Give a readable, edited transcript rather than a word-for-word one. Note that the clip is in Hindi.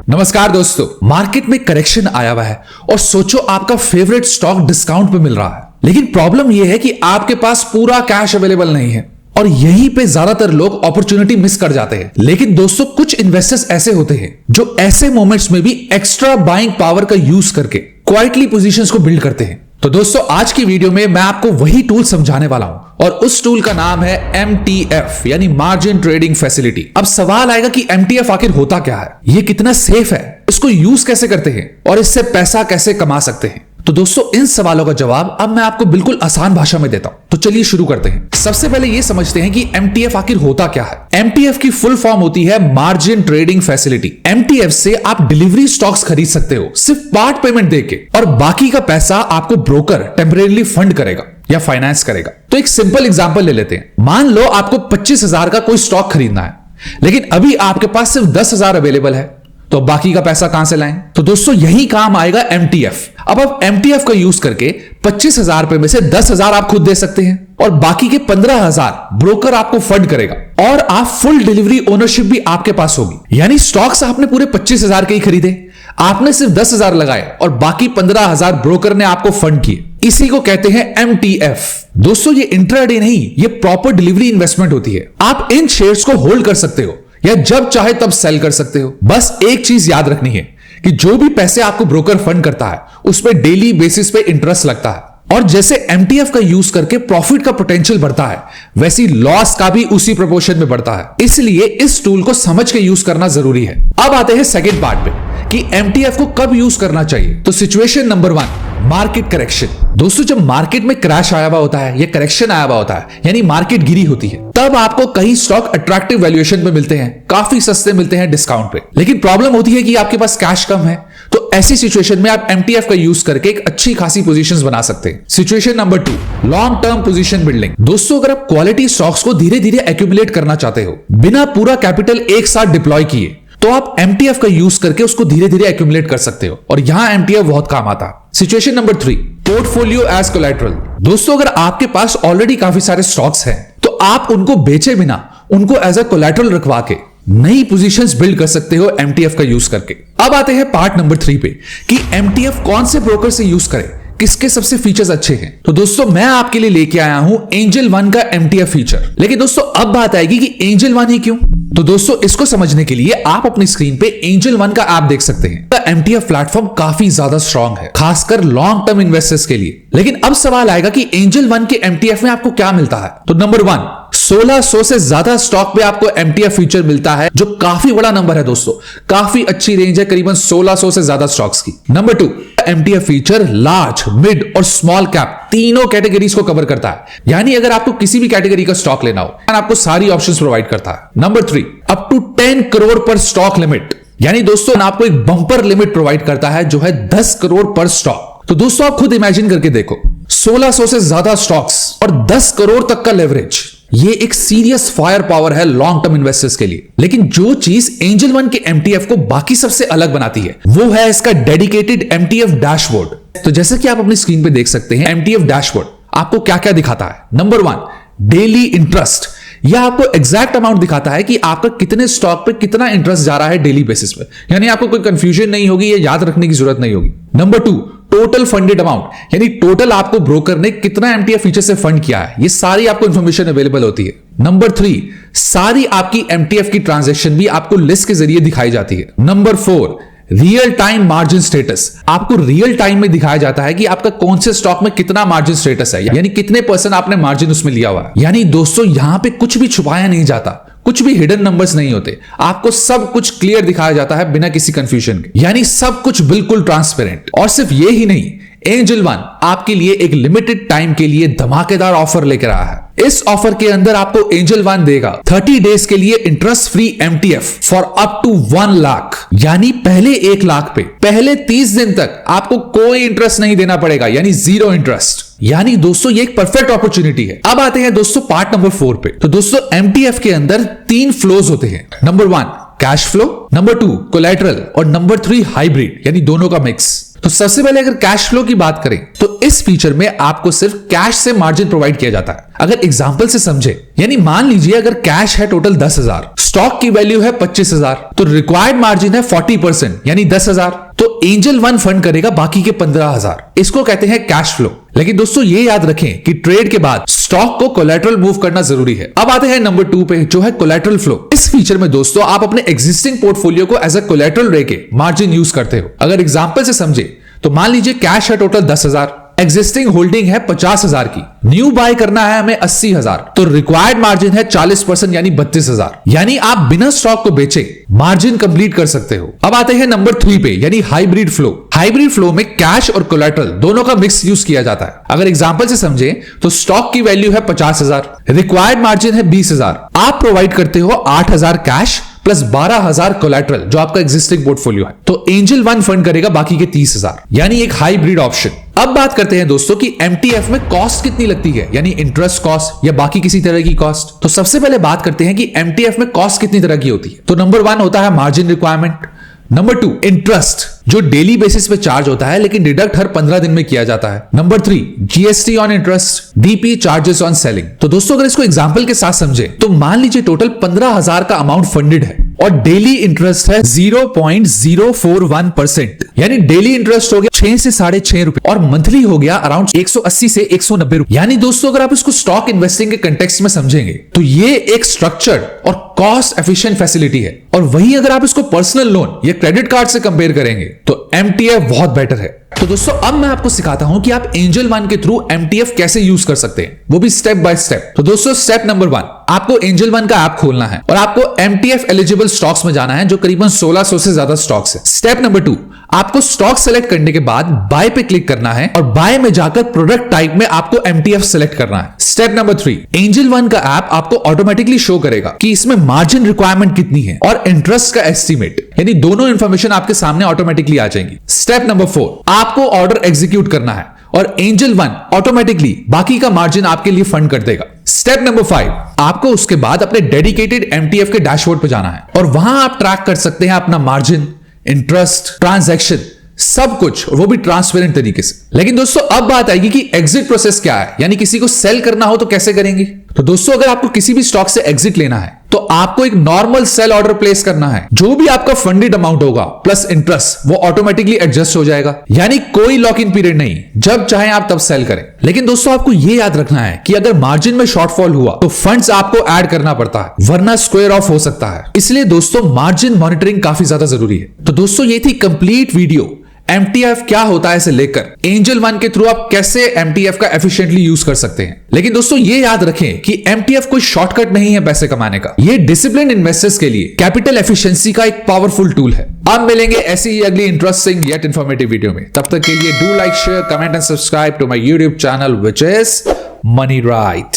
नमस्कार दोस्तों, मार्केट में करेक्शन आया हुआ है और सोचो आपका फेवरेट स्टॉक डिस्काउंट पे मिल रहा है, लेकिन प्रॉब्लम यह है कि आपके पास पूरा कैश अवेलेबल नहीं है और यहीं पे ज्यादातर लोग अपॉर्चुनिटी मिस कर जाते हैं। लेकिन दोस्तों, कुछ इन्वेस्टर्स ऐसे होते हैं जो ऐसे मोमेंट्स में भी एक्स्ट्रा बाइंग पावर का यूज करके क्वाइटली पोजीशंस को बिल्ड करते हैं। तो दोस्तों, आज की वीडियो में मैं आपको वही टूल समझाने वाला हूं और उस टूल का नाम है MTF यानी मार्जिन ट्रेडिंग फैसिलिटी। अब सवाल आएगा कि MTF आखिर होता क्या है, ये कितना सेफ है, इसको यूज कैसे करते हैं और इससे पैसा कैसे कमा सकते हैं। तो दोस्तों, इन सवालों का जवाब अब मैं आपको बिल्कुल आसान भाषा में देता हूं। तो चलिए शुरू करते हैं। सबसे पहले ये समझते हैं कि MTF आखिर होता क्या है। MTF की फुल फॉर्म होती है मार्जिन ट्रेडिंग फैसिलिटी। MTF से आप डिलीवरी स्टॉक्स खरीद सकते हो सिर्फ पार्ट पेमेंट देके, और बाकी का पैसा आपको ब्रोकर टेम्परेरीली फंड करेगा या फाइनेंस करेगा। तो एक सिंपल एग्जांपल ले लेते हैं। मान लो आपको 25,000 का कोई स्टॉक खरीदना है, लेकिन अभी आपके पास सिर्फ 10,000 अवेलेबल है, तो बाकी का पैसा कहां से लाएं? तो दोस्तों, यही काम आएगा MTF। अब आप MTF का यूज करके 25,000 रुपए में से 10,000 आप खुद दे सकते हैं और बाकी के 15,000 ब्रोकर आपको फंड करेगा और आप फुल डिलीवरी ओनरशिप भी आपके पास होगी। यानी स्टॉक्स आपने पूरे 25,000 के ही खरीदे, आपने सिर्फ 10,000 लगाए और बाकी 15,000 ब्रोकर ने आपको फंड किए। इसी को कहते हैं MTF। दोस्तों, ये इंट्राडे नहीं, ये प्रॉपर डिलीवरी इन्वेस्टमेंट होती है। आप इन शेयर्स को होल्ड कर सकते हो या जब चाहे तब सेल कर सकते हो। बस एक चीज याद रखनी है कि जो भी पैसे आपको ब्रोकर फंड करता है उस पर डेली बेसिस पे इंटरेस्ट लगता है, और जैसे MTF का यूज करके प्रॉफिट का पोटेंशियल बढ़ता है, वैसी लॉस का भी उसी प्रोपोर्शन में बढ़ता है। इसलिए इस टूल को समझ के यूज करना जरूरी है। अब आते हैं सेकंड पार्ट पे कि MTF को कब यूज करना चाहिए। तो सिचुएशन नंबर 1, मार्केट करेक्शन। दोस्तों, जब मार्केट में क्रैश आया हुआ होता है या करेक्शन आया हुआ होता है, यानी मार्केट गिरी होती है, तब आपको कई स्टॉक अट्रैक्टिव वैल्यूएशन पे मिलते हैं, काफी सस्ते मिलते हैं डिस्काउंट पे। लेकिन प्रॉब्लम होती है कि आपके पास कैश कम है, तो ऐसी सिचुएशन में आप MTF का यूज करके एक अच्छी खासी पोजीशंस बना सकते हैं। Situation number 2, long term position building. दोस्तों, अगर आप क्वालिटी स्टॉक्स को धीरे धीरे एक्यूमुलेट करना चाहते हो बिना पूरा कैपिटल एक साथ डिप्लॉय किए, तो आप MTF का यूज करके उसको धीरे धीरे एक्यूमुलेट कर सकते हो और यहां MTF बहुत काम आता है। Situation number 3, portfolio as collateral. दोस्तों, अगर आपके पास ऑलरेडी काफी सारे स्टॉक्स हैं, तो आप उनको बेचे बिना उनको एज अ कोलैटरल रखवा के नई पोजीशंस बिल्ड कर सकते हो MTF का यूज करके। अब आते हैं पार्ट नंबर 3 पे कि MTF कौन से ब्रोकर से यूज करें, किसके सबसे फीचर्स अच्छे हैं। तो दोस्तों, मैं आपके लिए लेके आया हूं एंजल वन का MTF फीचर। लेकिन दोस्तों, अब बात आएगी कि एंजल वन ही क्यों। तो दोस्तों, इसको समझने के लिए आप अपनी स्क्रीन पे एंजल वन का ऐप देख सकते हैं। MTF प्लेटफॉर्म काफी ज्यादा स्ट्रांग है, खासकर लॉन्ग टर्म इन्वेस्टर्स के लिए। लेकिन अब सवाल आएगा कि एंजल वन के MTF में आपको क्या मिलता है। तो नंबर 1, 1600 से ज्यादा स्टॉक पे आपको MTF फीचर मिलता है, जो काफी बड़ा नंबर है दोस्तों। काफी अच्छी रेंज है, करीबन 1600 से ज्यादा स्टॉक्स की। Number 2, MTF feature large, mid और स्मॉल कैप तीनों कैटेगरीज को कवर करता है। यानी अगर आपको किसी भी कैटेगरी का स्टॉक लेना हो, आपको सारी ऑप्शंस प्रोवाइड करता है। नंबर 3, अप टू 10 करोड़ पर स्टॉक लिमिट। यानी दोस्तों, आपको एक बंपर लिमिट प्रोवाइड करता है जो है 10 करोड़ पर स्टॉक। तो दोस्तों, आप खुद इमेजिन करके देखो, 1600 से ज्यादा स्टॉक्स और 10 करोड़ तक का लेवरेज, ये एक सीरियस फायर पावर है लॉन्ग टर्म इन्वेस्टर्स के लिए। लेकिन जो चीज एंजल वन के MTF को बाकी सबसे अलग बनाती है, वो है इसका डेडिकेटेड MTF डैशबोर्ड। तो जैसे कि आप अपनी स्क्रीन पे देख सकते हैं, MTF डैशबोर्ड आपको क्या क्या दिखाता है। Number 1, daily interest. यह आपको एग्जैक्ट अमाउंट दिखाता है कि आपका कितने स्टॉक पे कितना इंटरेस्ट जा रहा है डेली बेसिस पे, यानी आपको कोई कंफ्यूजन नहीं होगी, ये याद रखने की जरूरत नहीं होगी। नंबर 2, टोटल फंडेड अमाउंट, यानी टोटल आपको ब्रोकर ने कितना MTF फीचर से फंड किया है, ये सारी आपको इंफॉर्मेशन अवेलेबल होती है। नंबर 3, सारी आपकी MTF की ट्रांजैक्शन भी आपको लिस्ट के जरिए दिखाई जाती है। Number 4, real time margin status. आपको रियल टाइम में दिखाया जाता है कि आपका कौन से स्टॉक में कितना मार्जिन स्टेटस है, यानी कितने % आपने मार्जिन उसमें लिया हुआ है। यानी दोस्तों, यहां पे कुछ भी छुपाया नहीं जाता, कुछ भी हिडन नंबर्स नहीं होते, आपको सब कुछ क्लियर दिखाया जाता है बिना किसी कंफ्यूजन के, यानी सब कुछ बिल्कुल ट्रांसपेरेंट। और सिर्फ ये ही नहीं, एंजल वन आपके लिए एक लिमिटेड टाइम के लिए धमाकेदार ऑफर लेकर आया है। इस ऑफर के अंदर आपको एंजल वन देगा 30 डेज के लिए interest free MTF for up to 1 lakh. यानी पहले 1 लाख पे पहले 30 दिन तक आपको कोई इंटरेस्ट नहीं देना पड़ेगा, यानी 0 इंटरेस्ट। यानी दोस्तों, ये एक परफेक्ट अपॉर्चुनिटी है। अब आते हैं दोस्तों पार्ट नंबर 4 पे। तो दोस्तों, MTF के अंदर 3 फ्लोज होते हैं। Number 1, cash flow, number 2, collateral और नंबर 3, हाइब्रिड, यानी दोनों का मिक्स। तो सबसे पहले अगर कैश फ्लो की बात करें, तो इस फीचर में आपको सिर्फ कैश से मार्जिन प्रोवाइड किया जाता है। अगर एग्जाम्पल से समझे, यानी मान लीजिए अगर कैश है टोटल 10,000, स्टॉक की वैल्यू है 25,000, तो रिक्वायर्ड मार्जिन है 40% यानी 10,000, तो एंजल वन फंड करेगा बाकी के 15,000। इसको कहते हैं कैश फ्लो। लेकिन दोस्तों ये याद रखें कि ट्रेड के बाद स्टॉक को कोलैटरल मूव करना जरूरी है। अब आते हैं नंबर 2 पे, जो है कोलैटरल फ्लो। इस फीचर में दोस्तों आप अपने एग्जिस्टिंग पोर्टफोलियो को एज अ कोलैटरल लेके मार्जिन यूज करते हो। अगर एग्जांपल से समझे तो मान लीजिए कैश है टोटल 10,000, एग्जिस्टिंग होल्डिंग है 50,000 की, न्यू बाय करना है हमें 80,000, तो रिक्वायर्ड मार्जिन है 40% यानी 32,000। यानी आप बिना स्टॉक को बेचे मार्जिन कंप्लीट कर सकते हो। अब आते हैं नंबर 3 पे, यानी हाइब्रिड फ्लो। हाइब्रिड फ्लो में कैश और कोलैटरल दोनों का मिक्स यूज किया जाता है। अगर एग्जांपल से समझे तो स्टॉक की वैल्यू है 50,000, रिक्वायर्ड मार्जिन है 20,000, आप प्रोवाइड करते हो 8,000 कैश प्लस 12,000 कोलैटरल जो आपका एग्जिस्टिंग पोर्टफोलियो है, तो एंजल वन फंड करेगा बाकी के 30,000, यानी एक हाइब्रिड ऑप्शन। अब बात करते हैं दोस्तों कि एमटीएफ में कॉस्ट कितनी लगती है, यानी इंटरेस्ट कॉस्ट या बाकी किसी तरह की कॉस्ट। तो सबसे पहले बात करते हैं कि एमटीएफ में कॉस्ट कितनी तरह की होती है। तो नंबर 1 होता है मार्जिन रिक्वायरमेंट, नंबर 2 इंटरेस्ट जो डेली बेसिस पे चार्ज होता है लेकिन डिडक्ट हर 15 दिन में किया जाता है, number 3 GST on interest, DP charges on selling. तो दोस्तों अगर इसको एग्जांपल के साथ समझे तो मान लीजिए टोटल 15,000 का अमाउंट फंडेड है और डेली इंटरेस्ट है 0.041%, यानी डेली इंटरेस्ट हो गया 6 से 6.5 रुपए और मंथली हो गया अराउंड 180 से 190 रुपए। यानी दोस्तों अगर आप इसको स्टॉक इन्वेस्टिंग के कंटेक्स्ट में समझेंगे तो ये एक स्ट्रक्चर्ड और कॉस्ट एफिशिएंट फैसिलिटी है। और वहीं अगर आप इसको पर्सनल लोन या क्रेडिट कार्ड से कंपेयर करेंगे तो एमटीएफ बहुत बेटर है। तो दोस्तों अब मैं आपको सिखाता हूं कि आप एंजल वन के थ्रू एमटीएफ कैसे यूज कर सकते हैं, वो भी स्टेप बाय स्टेप। तो दोस्तों स्टेप नंबर 1, आपको एंजल वन का ऐप खोलना है और आपको एमटीएफ एलिजिबल स्टॉक्स में जाना है जो करीबन 1600 से ज्यादा स्टॉक्स है। स्टेप नंबर 2, आपको स्टॉक सेलेक्ट करने के बाद बाय पे क्लिक करना है और बाय में जाकर प्रोडक्ट टाइप में आपको एमटीएफ सेलेक्ट करना है। स्टेप नंबर 3, एंजल वन का ऐप आपको ऑटोमेटिकली शो करेगा कि इसमें मार्जिन रिक्वायरमेंट कितनी है और इंटरेस्ट का एस्टीमेट, यानी दोनों इंफॉर्मेशन आपके सामने ऑटोमेटिकली आ जाएंगी। स्टेप नंबर 4, आपको ऑर्डर एग्जीक्यूट करना है और एंजल वन ऑटोमेटिकली बाकी का मार्जिन आपके लिए फंड कर देगा। स्टेप नंबर 5, आपको उसके बाद अपने डेडिकेटेड एमटीएफ के डैशबोर्ड पर जाना है और वहां आप ट्रैक कर सकते हैं अपना मार्जिन, इंटरेस्ट, ट्रांजैक्शन, सब कुछ, वो भी ट्रांसपेरेंट तरीके से। लेकिन दोस्तों अब बात आएगी कि एग्जिट प्रोसेस क्या है, यानी किसी को सेल करना हो तो कैसे करेंगे। तो दोस्तों अगर आपको किसी भी स्टॉक से एग्जिट लेना है तो आपको एक नॉर्मल सेल ऑर्डर प्लेस करना है। जो भी आपका फंडेड अमाउंट होगा प्लस इंटरेस्ट वो ऑटोमेटिकली एडजस्ट हो जाएगा, यानी कोई लॉक इन पीरियड नहीं, जब चाहे आप तब सेल करें। लेकिन दोस्तों आपको यह याद रखना है कि अगर मार्जिन में शॉर्टफॉल हुआ तो फंड्स आपको ऐड करना पड़ता है, वरना स्क्वायर ऑफ हो सकता है। इसलिए दोस्तों मार्जिन मॉनिटरिंग काफी ज्यादा जरूरी है। तो दोस्तों ये थी कंप्लीट वीडियो एमटीएफ क्या होता है से लेकर एंजल वन के थ्रू आप कैसे एमटीएफ का एफिशिएंटली यूज कर सकते हैं। लेकिन दोस्तों ये याद रखें कि एमटीएफ कोई शॉर्टकट नहीं है पैसे कमाने का, ये डिसिप्लिन इन्वेस्टर्स के लिए कैपिटल एफिशिएंसी का एक पावरफुल टूल है। अब मिलेंगे ऐसी ही अगली इंटरेस्टिंग येट इंफॉर्मेटिव वीडियो में। तब तक के लिए do like, share, comment and subscribe to my YouTube channel which is money right.